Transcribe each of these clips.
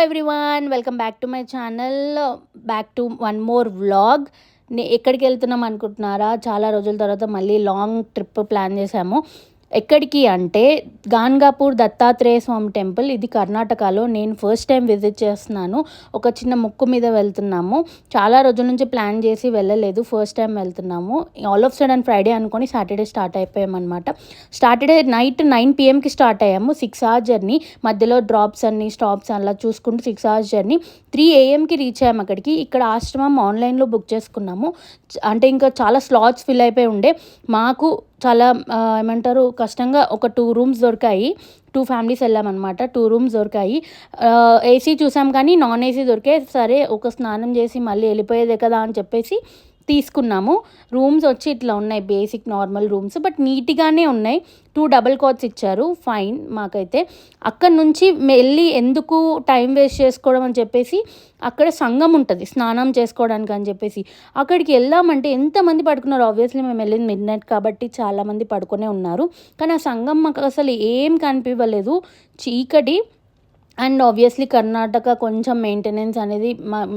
Everyone, welcome back to my channel. Back to one more vlog. ఎక్కడికి వెళ్తున్నాం అనుకుంటున్నారా? చాలా రోజుల తర్వాత మళ్ళీ లాంగ్ ట్రిప్ ప్లాన్ చేశాము. ఎక్కడికి అంటే గాన్గాపూర్ దత్తాత్రేయ స్వామి టెంపుల్. ఇది కర్ణాటకలో. నేను ఫస్ట్ టైం విజిట్ చేస్తున్నాను. ఒక చిన్న మొక్కు మీద వెళ్తున్నాము. చాలా రోజుల నుంచి ప్లాన్ చేసి వెళ్ళలేదు, ఫస్ట్ టైం వెళ్తున్నాము. ఆల్ ఆఫ్ సడన్ ఫ్రైడే అనుకొని సాటర్డే స్టార్ట్ అయిపోయామన్నమాట. సాటర్డే నైట్ 9 PM స్టార్ట్ అయ్యాము. 6 hours జర్నీ, మధ్యలో డ్రాప్స్ అన్ని స్టాప్స్ అలా చూసుకుంటూ 6 hours జర్నీ. 3 AM రీచ్ అయ్యాము అక్కడికి. ఇక్కడ ఆశ్రమం ఆన్లైన్లో బుక్ చేసుకున్నాము. అంటే ఇంకా చాలా స్లాట్స్ ఫిల్ అయిపోయి ఉండే. మాకు చాలా ఏమంటారు కష్టంగా ఒక 2 rooms దొరికాయి. 2 families వెళ్ళామన్నమాట. 2 rooms దొరికాయి. ఏసీ చూసాం కానీ నాన్ ఏసీ దొరికాయి. సరే ఒక స్నానం చేసి మళ్ళీ వెళ్ళిపోయేదే కదా అని చెప్పేసి తీసుకున్నాము. రూమ్స్ వచ్చి ఇట్లా ఉన్నాయి, బేసిక్ నార్మల్ రూమ్స్, బట్ నీట్గానే ఉన్నాయి. 2 double cots ఇచ్చారు, ఫైన్ మాకైతే. అక్కడ నుంచి వెళ్ళి ఎందుకు టైం వేస్ట్ చేసుకోవడం అని చెప్పేసి అక్కడ సంఘం ఉంటుంది స్నానం చేసుకోవడానికి అని చెప్పేసి అక్కడికి వెళ్దామంటే ఎంతమంది పడుకున్నారు. ఆబ్వియస్లీ మేము వెళ్ళింది మిడ్నైట్ కాబట్టి చాలామంది పడుకునే ఉన్నారు. కానీ ఆ సంఘం మాకు అసలు ఏం కనిపించలేదు, చీకటి. అండ్ ఆబ్వియస్లీ కర్ణాటక కొంచెం మెయింటెనెన్స్ అనేది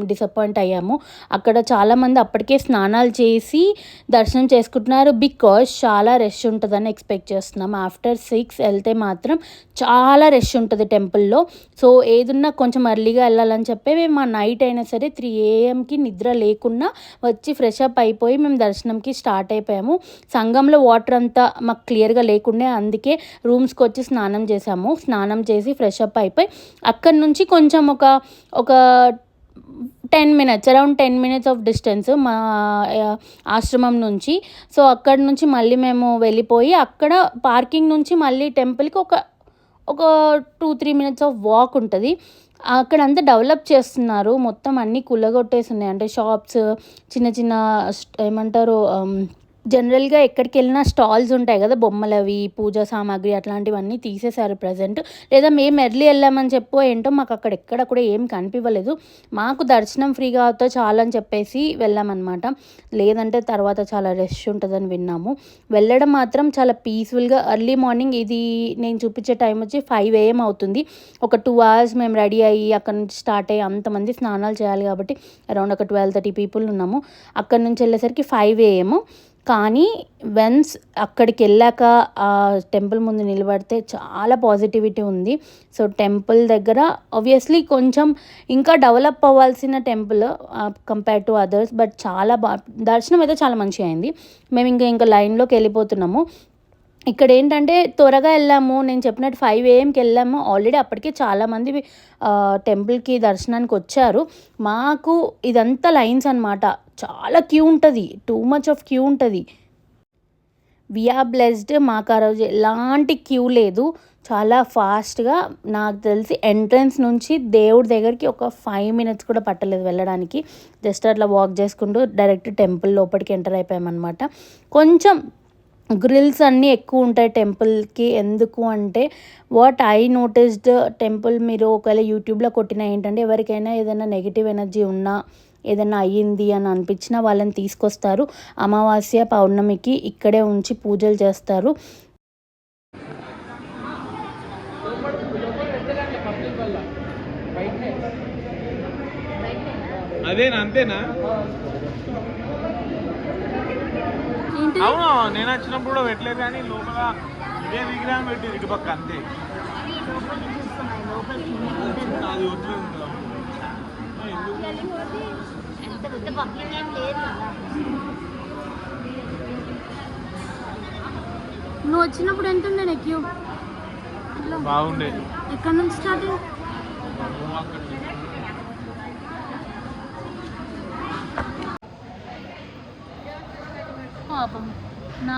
డిసప్పాయింట్ అయ్యాము. అక్కడ చాలామంది అప్పటికే స్నానాలు చేసి దర్శనం చేసుకుంటున్నారు, బికాజ్ చాలా రష్ ఉంటుందని ఎక్స్పెక్ట్ చేస్తున్నాము. ఆఫ్టర్ 6 వెళ్తే మాత్రం చాలా రష్ ఉంటుంది టెంపుల్లో. సో ఏదున్నా కొంచెం ఎర్లీగా వెళ్ళాలని చెప్పి మేము మా నైట్ అయినా సరే 3 AM నిద్ర లేకుండా వచ్చి ఫ్రెష్ అప్ అయిపోయి మేము దర్శనంకి స్టార్ట్ అయిపోయాము. సంఘంలో వాటర్ అంతా మాకు క్లియర్గా లేకుండే, అందుకే రూమ్స్కి వచ్చి స్నానం చేసాము. స్నానం చేసి ఫ్రెష్ అప్ అయిపోయి అక్కడి నుంచి కొంచెం ఒక 10 minutes, around 10 minutes of distance మా ఆశ్రమం నుంచి. సో అక్కడి నుంచి మళ్ళీ మేము వెళ్ళిపోయి అక్కడ పార్కింగ్ నుంచి మళ్ళీ టెంపుల్కి ఒక 2-3 minutes ఆఫ్ వాక్ ఉంటుంది. అక్కడ అంతా డెవలప్ చేస్తున్నారు, మొత్తం అన్నీ కుల్లగొట్టేసి ఉన్నాయి. అంటే షాప్స్, చిన్న చిన్న ఏమంటారు జనరల్గా ఎక్కడికి వెళ్ళినా స్టాల్స్ ఉంటాయి కదా, బొమ్మలవి, పూజా సామాగ్రి అట్లాంటివన్నీ తీసేశారు ప్రజెంట్. లేదా మేము ఎర్లీ వెళ్ళామని చెప్పో ఏంటో మాకు అక్కడ ఎక్కడ కూడా ఏం కనిపించలేదు. మాకు దర్శనం ఫ్రీగా అవుతా చాలని చెప్పేసి వెళ్ళామన్నమాట. లేదంటే తర్వాత చాలా రష్ ఉంటుందని విన్నాము. వెళ్ళడం మాత్రం చాలా పీస్ఫుల్గా. ఎర్లీ మార్నింగ్, ఇది నేను చూపించే టైం వచ్చి 5 AM అవుతుంది. ఒక 2 hours మేము రెడీ అయ్యి అక్కడ నుంచి స్టార్ట్ అయ్యి, అంతమంది స్నానాలు చేయాలి కాబట్టి అరౌండ్ ఒక 12-13 people ఉన్నాము. అక్కడ నుంచి వెళ్ళేసరికి 5 AM. కానీ వన్స్ అక్కడికి వెళ్ళాక ఆ టెంపుల్ ముందు నిలబడితే చాలా పాజిటివిటీ ఉంది. సో టెంపుల్ దగ్గర ఆబ్వియస్లీ కొంచెం ఇంకా డెవలప్ అవ్వాల్సిన temple compare to others, but చాలా దర్శనం అయితే చాలా మంచిగా అయింది. మేము ఇంకా లైన్లోకి వెళ్ళిపోతున్నాము. ఇక్కడ ఏంటంటే త్వరగా వెళ్ళాము. నేను చెప్పినట్టు 5 AM వెళ్ళాము. ఆల్రెడీ అప్పటికే చాలామంది టెంపుల్కి దర్శనానికి వచ్చారు. మాకు ఇదంతా లైన్స్ అనమాట, చాలా క్యూ ఉంటుంది, టూ మచ్ ఆఫ్ క్యూ ఉంటుంది. వీఆర్ బ్లెస్డ్, మాకు ఆ రోజు ఎలాంటి క్యూ లేదు. చాలా ఫాస్ట్గా, నాకు తెలిసి ఎంట్రన్స్ నుంచి దేవుడి దగ్గరికి ఒక 5 minutes కూడా పట్టలేదు వెళ్ళడానికి. జస్ట్ అట్లా వాక్ చేసుకుంటూ డైరెక్ట్ టెంపుల్ లోపలికి ఎంటర్ అయిపోయామన్నమాట. కొంచెం గ్రిల్స్ అన్నీ ఎక్కువ ఉంటాయి టెంపుల్కి. ఎందుకు అంటే వాట్ ఐ నోటీస్డ్, టెంపుల్ మీరు ఒకవేళ యూట్యూబ్లో కొట్టినా ఏంటంటే ఎవరికైనా ఏదైనా నెగిటివ్ ఎనర్జీ ఉన్నా, ఏదైనా అయ్యింది అని అనిపించినా వాళ్ళని తీసుకొస్తారు. అమావాస్య పౌర్ణమికి ఇక్కడే ఉంచి పూజలు చేస్తారు. అంతేనా? అవును, నేను వచ్చినప్పుడు కూడా పెట్టలేదు కానీ లోపల ఇదే విగ్రహం పెట్టి ఇటు పక్క అంతే. నువ్వు వచ్చినప్పుడు ఎంత ఉండే క్యూ? బాగుండే. ఎక్కడి నుంచి స్టార్ట్ అయ్యి పాపం నా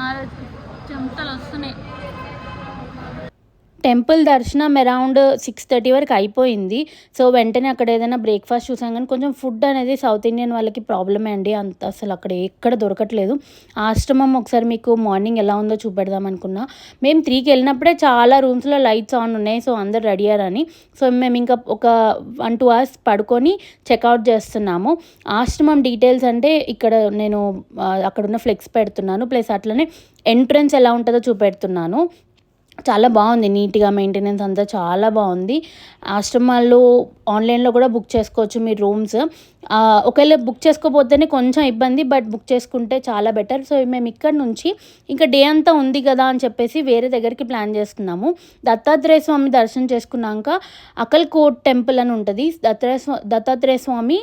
చెమటలు వస్తున్నాయి. టెంపుల్ దర్శనం అరౌండ్ 6:30 వరకు అయిపోయింది. సో వెంటనే అక్కడ ఏదైనా బ్రేక్ఫాస్ట్ చూసాం, కానీ కొంచెం ఫుడ్ అనేది సౌత్ ఇండియన్ వాళ్ళకి ప్రాబ్లమే అండి, అంత అసలు అక్కడ ఎక్కడ దొరకట్లేదు. ఆశ్రమం ఒకసారి మీకు మార్నింగ్ ఎలా ఉందో చూపెడదాం అనుకున్నా. మేము 3కి వెళ్ళినప్పుడే చాలా రూమ్స్లో లైట్స్ ఆన్ ఉన్నాయి, సో అందరు రెడీ అయ్యారని. సో మేము ఇంకా ఒక 1-2 hours పడుకొని చెక్అవుట్ చేస్తున్నాము. ఆశ్రమం డీటెయిల్స్ అంటే ఇక్కడ నేను అక్కడున్న ఫ్లెక్స్ పెడుతున్నాను, ప్లస్ అట్లనే ఎంట్రన్స్ ఎలా ఉంటుందో చూపెడుతున్నాను. చాలా బాగుంది, నీట్గా మెయింటెనెన్స్ అంతా చాలా బాగుంది. ఆశ్రమాల్లో ఆన్లైన్లో కూడా బుక్ చేసుకోవచ్చు మీరు రూమ్స్. ఒకవేళ బుక్ చేసుకోకపోతేనే కొంచెం ఇబ్బంది, బట్ బుక్ చేసుకుంటే చాలా బెటర్. సో మేము ఇక్కడ నుంచి ఇంకా డే అంతా ఉంది కదా అని చెప్పేసి వేరే దగ్గరికి ప్లాన్ చేస్తున్నాము. దత్తాత్రేయ స్వామి దర్శనం చేసుకున్నాక అకల్కోట్ టెంపుల్ అని ఉంటుంది. దత్తాత్రేయ స్వామి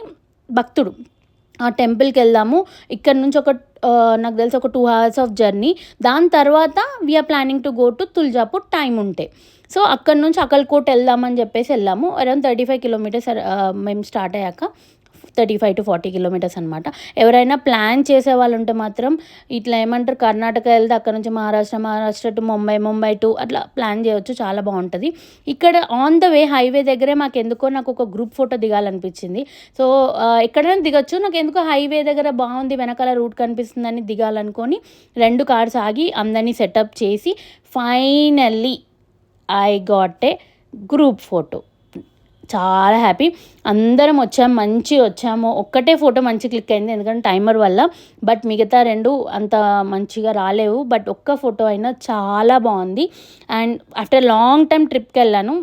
భక్తుడు. ఆ టెంపుల్కి వెళ్దాము. ఇక్కడ నుంచి నాకు తెలిసి ఒక 2 hours ఆఫ్ జర్నీ. దాని తర్వాత we're planning to go to Tuljapur time ఉంటే. సో అక్కడ నుంచి అకల్కోట్ వెళ్దామని చెప్పేసి వెళ్ళాము. అరౌండ్ 35 kilometers మేము స్టార్ట్ అయ్యాక 35 to 40 kilometers అనమాట. ఎవరైనా ప్లాన్ చేసే వాళ్ళు ఉంటే మాత్రం ఇట్లా ఏమంటారు, కర్ణాటక వెళ్తే అక్కడ నుంచి మహారాష్ట్ర టు ముంబై టు అట్లా ప్లాన్ చేయొచ్చు, చాలా బాగుంటుంది. ఇక్కడ ఆన్ ద వే హైవే దగ్గరే నాకు ఒక గ్రూప్ ఫోటో దిగాలనిపించింది. సో ఎక్కడైనా దిగొచ్చు, నాకు ఎందుకో హైవే దగ్గర బాగుంది, వెనకాల రూట్ కనిపిస్తుందని దిగాలనుకొని 2 cars ఆగి అందరినీ సెటప్ చేసి finally I got a group photo. చాలా హ్యాపీ. అందరం మంచిగా వచ్చాము. ఒక్కటే ఫోటో మంచి క్లిక్ అయింది ఎందుకంటే టైమర్ వల్ల, బట్ మిగతా 2 అంత మంచిగా రాలేవు. బట్ ఒక్క ఫోటో అయినా చాలా బాగుంది. అండ్ ఆఫ్టర్ లాంగ్ టైం ట్రిప్కి వెళ్ళాను.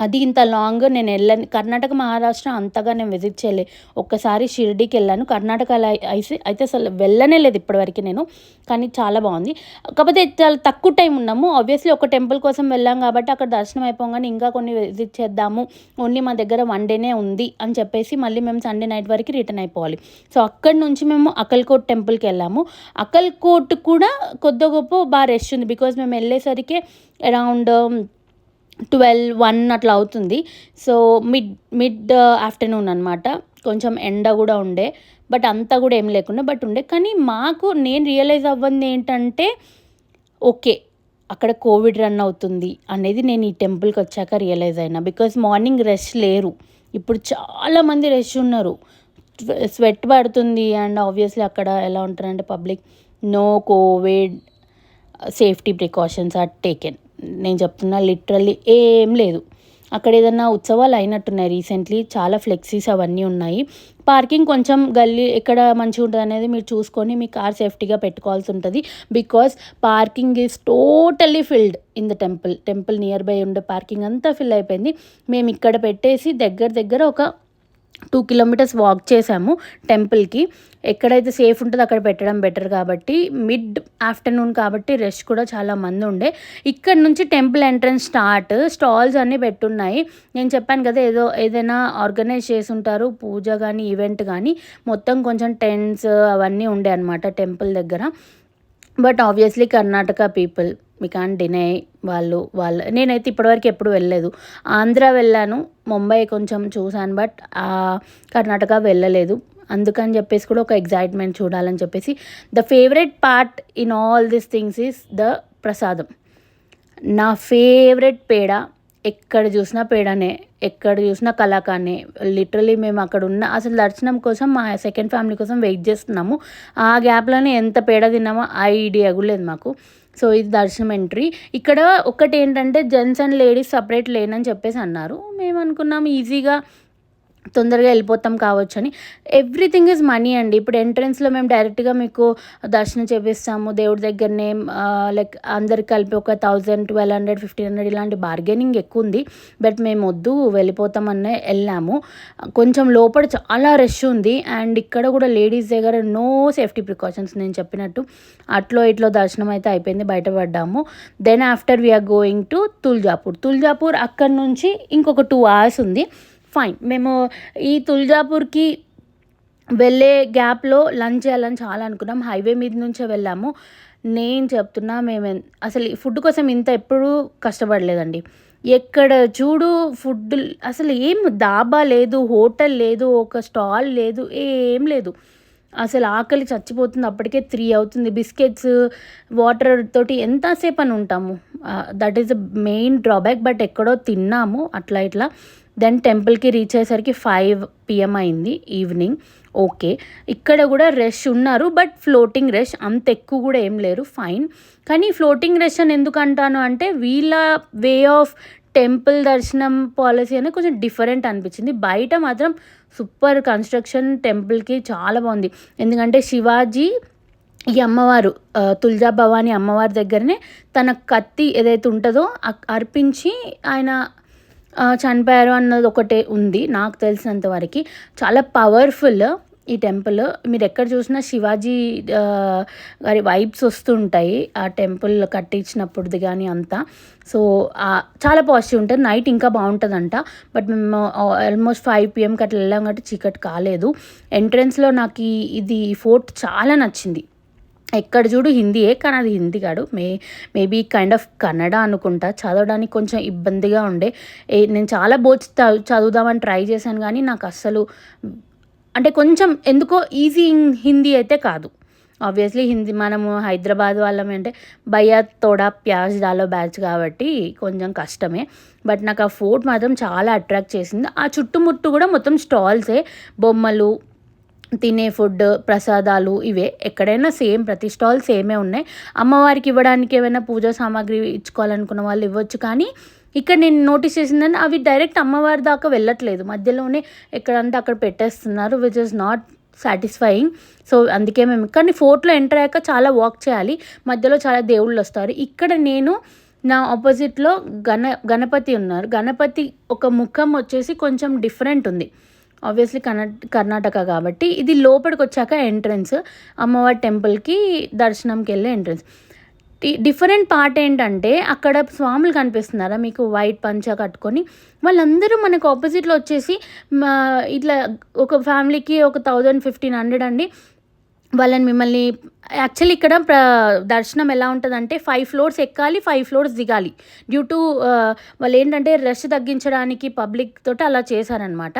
అది ఇంత లాంగ్ నేను వెళ్ళాను. కర్ణాటక మహారాష్ట్ర అంతగా నేను విజిట్ చేయలేదు. ఒక్కసారి షిర్డీకి వెళ్ళాను. కర్ణాటకలో అయితే అసలు వెళ్ళనే లేదు ఇప్పటివరకు నేను. కానీ చాలా బాగుంది. కాకపోతే చాలా తక్కువ టైం ఉన్నాము. ఆబ్వియస్లీ ఒక టెంపుల్ కోసం వెళ్ళాం కాబట్టి అక్కడ దర్శనం అయిపోగానే ఇంకా కొన్ని విజిట్ చేద్దాము, ఓన్లీ మా దగ్గర 1 day ఉంది అని చెప్పేసి మళ్ళీ మేము సండే నైట్ వరకు రిటర్న్ అయిపోవాలి. సో అక్కడి నుంచి మేము అకల్కోట్ టెంపుల్కి వెళ్ళాము. అకల్కోట్ కూడా కొద్ది గొప్ప బాగా రష్ ఉంది. బికాజ్ మేము వెళ్ళేసరికి అరౌండ్ 12-1 అట్లా అవుతుంది. సో మిడ్ ఆఫ్టర్నూన్ అనమాట. కొంచెం ఎండ కూడా ఉండే, బట్ అంతా కూడా ఏం లేకుండా బట్ ఉండే. కానీ నేను రియలైజ్ అవ్వంది ఏంటంటే, ఓకే అక్కడ కోవిడ్ రన్ అవుతుంది అనేది నేను ఈ టెంపుల్కి వచ్చాక రియలైజ్ అయినా. బికాజ్ మార్నింగ్ రష్ లేరు, ఇప్పుడు చాలామంది రష్ ఉన్నారు, స్వెట్ పడుతుంది. అండ్ ఆబ్వియస్లీ అక్కడ ఎలా ఉంటారంటే public no Covid, safety precautions are taken. నేను చెప్తున్నా లిటరల్లీ ఏం లేదు. అక్కడ ఏదైనా ఉత్సవాలు అయినట్టున్నాయి రీసెంట్లీ, చాలా ఫ్లెక్సీస్ అవన్నీ ఉన్నాయి. పార్కింగ్ కొంచెం గల్లీ ఎక్కడ మంచిగా ఉంటుంది అనేది మీరు చూసుకొని మీ కార్ సేఫ్టీగా పెట్టుకోవాల్సి ఉంటుంది. Because parking is totally filled in the temple near by ఉండే పార్కింగ్ అంతా ఫిల్ అయిపోయింది. మేము ఇక్కడ పెట్టేసి దగ్గర ఒక 2 kilometers వాక్ చేసాము టెంపుల్కి. ఎక్కడైతే సేఫ్ ఉంటుందో అక్కడ పెట్టడం బెటర్ కాబట్టి. మిడ్ ఆఫ్టర్నూన్ కాబట్టి రష్ కూడా చాలా మంది ఉండే. ఇక్కడ నుంచి టెంపుల్ ఎంట్రన్స్ స్టాల్స్ అన్నీ పెట్టున్నాయి. నేను చెప్పాను కదా ఏదైనా ఆర్గనైజ్ చేసి ఉంటారు, పూజ కానీ ఈవెంట్ కానీ. మొత్తం కొంచెం టెంట్స్ అవన్నీ ఉండే అనమాట టెంపుల్ దగ్గర. బట్ ఆబ్వియస్లీ కర్ణాటక పీపుల్ మీ కాన్ డినై వాళ్ళ నేనైతే ఇప్పటివరకు ఎప్పుడు వెళ్ళలేదు. ఆంధ్ర వెళ్ళాను, ముంబై కొంచెం చూశాను, బట్ కర్ణాటక వెళ్ళలేదు. అందుకని చెప్పేసి కూడా ఒక ఎగ్జైట్మెంట్ చూడాలని చెప్పేసి. The favourite part in all these things is the ప్రసాదం. నా ఫేవరెట్ పేడ. ఎక్కడ చూసినా పేడనే, ఎక్కడ చూసినా కలాకానే. లిటరలీ మేము అక్కడ అసలు దర్శనం కోసం మా సెకండ్ ఫ్యామిలీ కోసం వెయిట్ చేస్తున్నాము. ఆ గ్యాప్లోనే ఎంత పేడ తిన్నామో ఐడియా కూడా లేదు మాకు. సో ఇది దర్శనం ఎంట్రీ. ఇక్కడ ఒకటి ఏంటంటే జెంట్స్ అండ్ లేడీస్ సపరేట్ లేనని చెప్పేసి అన్నారు. మేము అనుకున్నాం ఈజీగా తొందరగా వెళ్ళిపోతాం కావచ్చు అని. ఎవ్రీథింగ్ ఈజ్ మనీ అండి. ఇప్పుడు ఎంట్రన్స్లో మేము డైరెక్ట్గా మీకు దర్శనం చేపిస్తాము దేవుడి దగ్గరనే. లైక్ అందరికి కలిపి ఒక 1000, 1200, 1500 ఇలాంటి బార్గెనింగ్ ఎక్కువ ఉంది. బట్ మేము వద్దు వెళ్ళిపోతామనే వెళ్ళాము. కొంచెం లోపల చాలా రష్ ఉంది. అండ్ ఇక్కడ కూడా లేడీస్ దగ్గర నో సేఫ్టీ ప్రికాషన్స్. నేను చెప్పినట్టు ఇట్లో దర్శనం అయితే అయిపోయింది, బయటపడ్డాము. Then after we are going to Tuljapur. అక్కడ నుంచి ఇంకొక 2 hours ఉంది. ఫైన్. మేము ఈ తుల్జాపూర్కి వెళ్ళే గ్యాప్లో లంచ్ చేయాలని చాలా అనుకున్నాం. హైవే మీద నుంచే వెళ్ళాము. నేను చెప్తున్నా మేము అసలు ఫుడ్ కోసం ఇంత ఎప్పుడూ కష్టపడలేదండి. ఎక్కడ చూడు ఫుడ్, అసలు ఏం దాబా లేదు, హోటల్ లేదు, ఒక స్టాల్ లేదు, ఏం లేదు. అసలు ఆకలి చచ్చిపోతుంది. అప్పటికే 3 అవుతుంది. బిస్కెట్స్ వాటర్ తోటి ఎంతసేపు అని ఉంటాము. That is the main drawback. But ఎక్కడో తిన్నాము అట్లా ఇట్లా. దెన్ టెంపుల్కి రీచ్ అయ్యేసరికి 5 PM అయింది ఈవినింగ్. ఓకే, ఇక్కడ కూడా రష్ ఉన్నారు, బట్ ఫ్లోటింగ్ రష్, అంత ఎక్కువ కూడా ఏం లేరు. ఫైన్. కానీ ఫ్లోటింగ్ రష్ అని ఎందుకు అంటాను అంటే వీళ్ళ వే ఆఫ్ టెంపుల్ దర్శనం పాలసీ అనేది కొంచెం డిఫరెంట్ అనిపించింది. బయట మాత్రం సూపర్ కన్స్ట్రక్షన్ టెంపుల్కి చాలా బాగుంది. ఎందుకంటే శివాజీ ఈ అమ్మవారు తుల్జా భవాని అమ్మవారి దగ్గరనే తన కత్తి ఏదైతే ఉంటుందో అర్పించి ఆయన చనిపోయారు అన్నది ఒకటే ఉంది నాకు తెలిసినంత వరకు. చాలా పవర్ఫుల్ ఈ టెంపుల్. మీరు ఎక్కడ చూసినా శివాజీ గారి వైబ్స్ వస్తుంటాయి ఆ టెంపుల్ కట్టించినప్పుడుది కానీ అంతా. సో చాలా పాజిటివ్ ఉంటుంది. నైట్ ఇంకా బాగుంటుందంట. బట్ మేము ఆల్మోస్ట్ 5 PM అట్లా వెళ్ళాం కాబట్టి చీకటి కాలేదు. ఎంట్రన్స్లో నాకు ఇది ఫోర్ట్ చాలా నచ్చింది. ఎక్కడ చూడు హిందీయే, కానీ అది హిందీ కాదు, మేబీ కైండ్ ఆఫ్ కన్నడ అనుకుంటా. చదవడానికి కొంచెం ఇబ్బందిగా ఉండే. నేను చాలా బోర్డ్స్ చదువుదామని ట్రై చేశాను కానీ నాకు అస్సలు అంటే కొంచెం ఎందుకో ఈజీ హిందీ అయితే కాదు. ఆబ్వియస్లీ హిందీ మనము హైదరాబాద్ వాళ్ళం అంటే భయ్యా తోడా ప్యాజ్ డాలో బ్యాచ్ కాబట్టి కొంచెం కష్టమే. బట్ నాకు ఆ ఫోర్ట్ మాత్రం చాలా అట్రాక్ట్ చేసింది. ఆ చుట్టుముట్టు కూడా మొత్తం స్టాల్సే, బొమ్మలు, తినే ఫుడ్, ప్రసాదాలు ఇవే. ఎక్కడైనా సేమ్, ప్రతి స్టాల్ సేమే ఉన్నాయి. అమ్మవారికి ఇవ్వడానికి ఏమైనా పూజా సామాగ్రి ఇచ్చుకోవాలనుకున్న వాళ్ళు ఇవ్వచ్చు. కానీ ఇక్కడ నేను నోటీస్ చేసిందని అవి డైరెక్ట్ అమ్మవారి దాకా వెళ్ళట్లేదు, మధ్యలోనే ఎక్కడంటే అక్కడ పెట్టేస్తున్నారు, which is not satisfying. So అందుకే మేము కానీ ఫోర్ట్లో ఎంటర్ అయ్యాక చాలా వాక్ చేయాలి, మధ్యలో చాలా దేవుళ్ళు వస్తారు. ఇక్కడ నేను నా ఆపోజిట్లో గణపతి ఉన్నారు. గణపతి ఒక ముఖం వచ్చేసి కొంచెం డిఫరెంట్ ఉంది. ఆబ్వియస్లీ కర్ణాటక కాబట్టి. ఇది లోపలికి వచ్చాక ఎంట్రన్స్, అమ్మవారి టెంపుల్కి దర్శనంకి వెళ్ళే ఎంట్రన్స్. డిఫరెంట్ పార్ట్ ఏంటంటే అక్కడ స్వాములు కనిపిస్తున్నారా మీకు, వైట్ పంచ కట్టుకొని. వాళ్ళందరూ మనకు ఆపోజిట్లో వచ్చేసి ఇట్లా ఒక ఫ్యామిలీకి ఒక 1000-1500 అండి. వాళ్ళని మిమ్మల్ని యాక్చువల్లీ ఇక్కడ దర్శనం ఎలా ఉంటుందంటే 5 floors ఎక్కాలి, 5 floors దిగాలి. డ్యూ టు వాళ్ళు ఏంటంటే రష్ తగ్గించడానికి పబ్లిక్ తోటి అలా చేశారనమాట.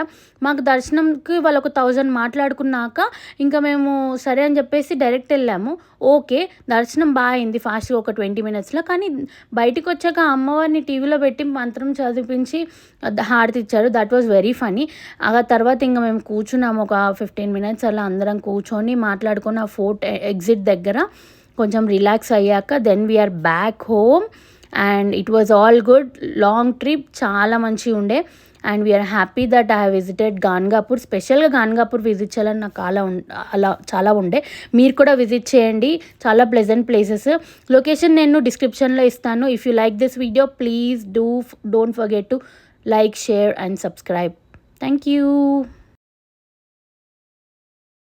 మాకు దర్శనంకి వాళ్ళు ఒక 1000 మాట్లాడుకున్నాక ఇంకా మేము సరే అని చెప్పేసి డైరెక్ట్ వెళ్ళాము. ఓకే, దర్శనం బాగా అయింది ఫాస్ట్గా ఒక 20 minutesలో. కానీ బయటికి వచ్చాక అమ్మవారిని టీవీలో పెట్టి మంత్రం చదివించి హారతి ఇచ్చారు. That was very funny. ఆ తర్వాత ఇంకా మేము కూర్చున్నాము ఒక 15 minutes అలా అందరం కూర్చొని మాట్లాడుకొని ఆ ఫోర్ట్ ఎగ్జిట్ దగ్గర కొంచెం రిలాక్స్ అయ్యాక then we're back home. And it was all good. Long trip, చాలా మంచిగా ఉండే. And we're happy that I have visited Ganagapur. స్పెషల్గా గాన్గాపూర్ విజిట్ చేయాలని నాకు అలా చాలా ఉండే. మీరు కూడా విజిట్ చేయండి, చాలా ప్లెజెంట్ ప్లేసెస్. లొకేషన్ నేను డిస్క్రిప్షన్లో ఇస్తాను. If you like this video please don't forget to like, share and subscribe. Thank you.